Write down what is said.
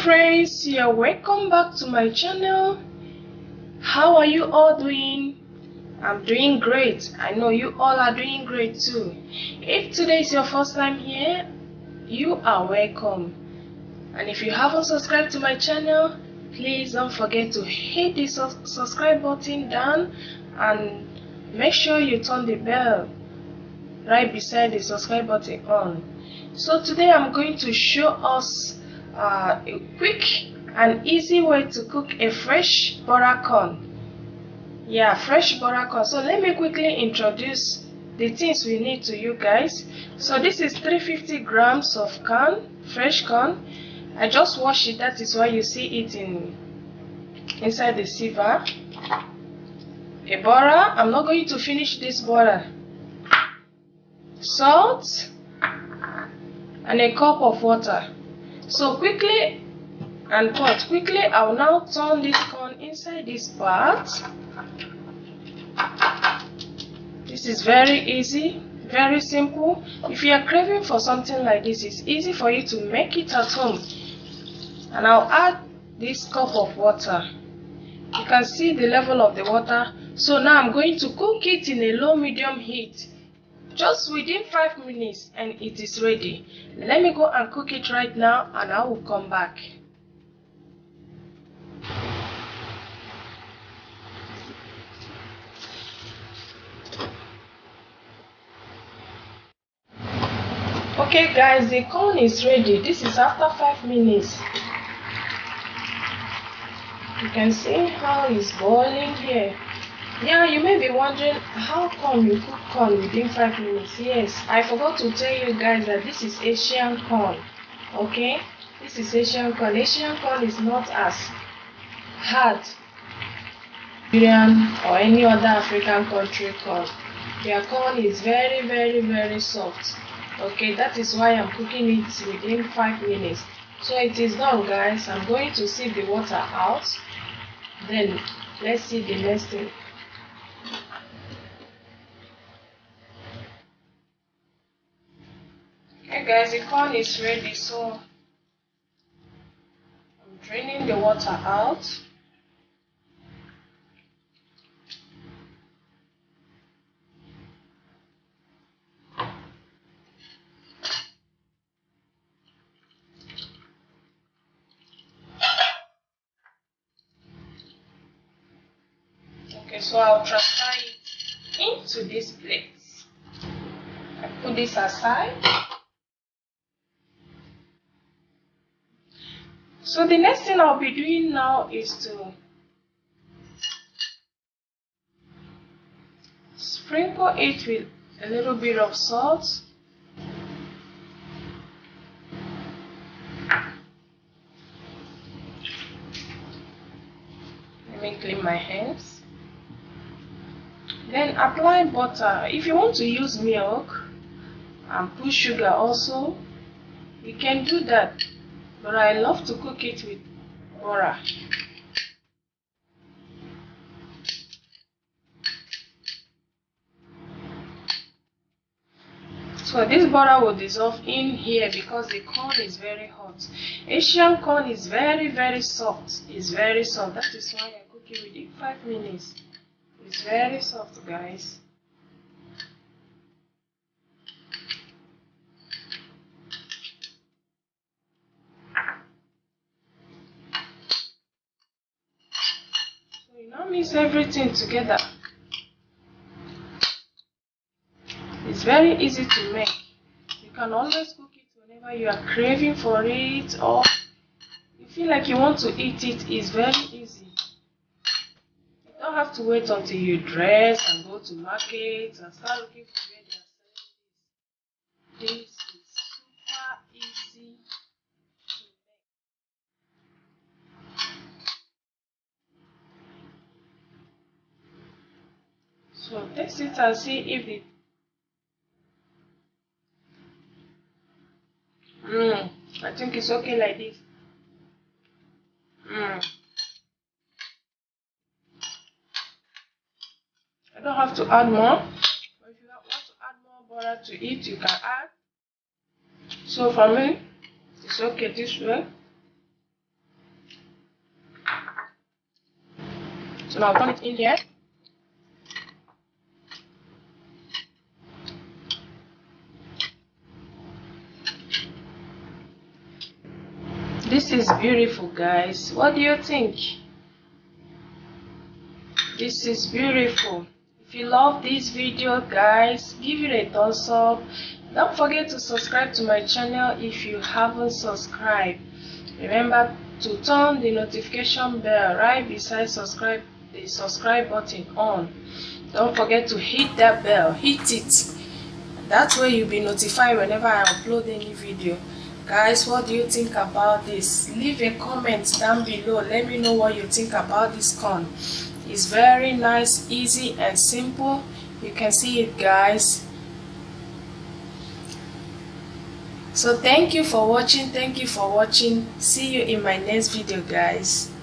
friends, you're welcome back to my channel. How are you all doing? I'm doing great. I know you all are doing great too. If today is your first time here, you are welcome. And if you haven't subscribed to my channel, please don't forget to hit the subscribe button down and make sure you turn the bell right beside the subscribe button on. So today I'm going to show us a quick and easy way to cook a fresh butter corn. Yeah, fresh butter corn. So let me quickly introduce the things we need to you guys. So this is 350 grams of corn, fresh corn. I just washed it, that is why you see it inside the sieve. A butter, I'm not going to finish this butter. Salt and a cup of water. So quickly and pot. Quickly, I will now turn this corn inside this pot. This is very easy, very simple. If you are craving for something like this, it's easy for you to make it at home. And I'll add this cup of water. You can see the level of the water. So now I'm going to cook it in a low medium heat. Just within 5 minutes and it is ready. Let me go and cook it right now and I will come back. Okay guys, the corn is ready. This is after 5 minutes. You can see how it's boiling here. Yeah, you may be wondering how come you cook corn within 5 minutes. Yes, I forgot to tell you guys that this is Asian corn. Okay, this is Asian corn. Asian corn is not as hard Nigerian or any other African country corn. Their corn is very soft. Okay, that is why I'm cooking it within 5 minutes. So it is done guys. I'm going to sieve the water out. Then let's see the next thing. Okay guys, the corn is ready, so I'm draining the water out. Okay, so I'll transfer it into this plate. I put this aside. So the next thing I'll be doing now is to sprinkle it with a little bit of salt. Let me clean my hands. Then apply butter. If you want to use milk and put sugar also, you can do that. But I love to cook it with butter. So this butter will dissolve in here because the corn is very hot. Asian corn is very soft. It's very soft. That is why I cook it within 5 minutes. It's very soft guys. So you now mix everything together. It's very easy to make. You can always cook it whenever you are craving for it, or you feel like you want to eat it. It's very easy. You don't have to wait until you dress and go to market and start looking for where they are selling this. This is super easy to make. So taste it and see if the I think it's okay like this. I don't have to add more. But if you want to add more butter to it, you can add. So for me, it's okay this way. So now turn it in here. This is beautiful, guys. What do you think? This is beautiful. If you love this video, guys, give it a thumbs up. Don't forget to subscribe to my channel if you haven't subscribed. Remember to turn the notification bell right beside the subscribe button on. Don't forget to hit that bell. Hit it. That way you'll be notified whenever I upload any video. Guys, what do you think about this? Leave a comment down below. Let me know what you think about this corn. It's very nice, easy and simple. You can see it, guys. So thank you for watching. See you in my next video, guys.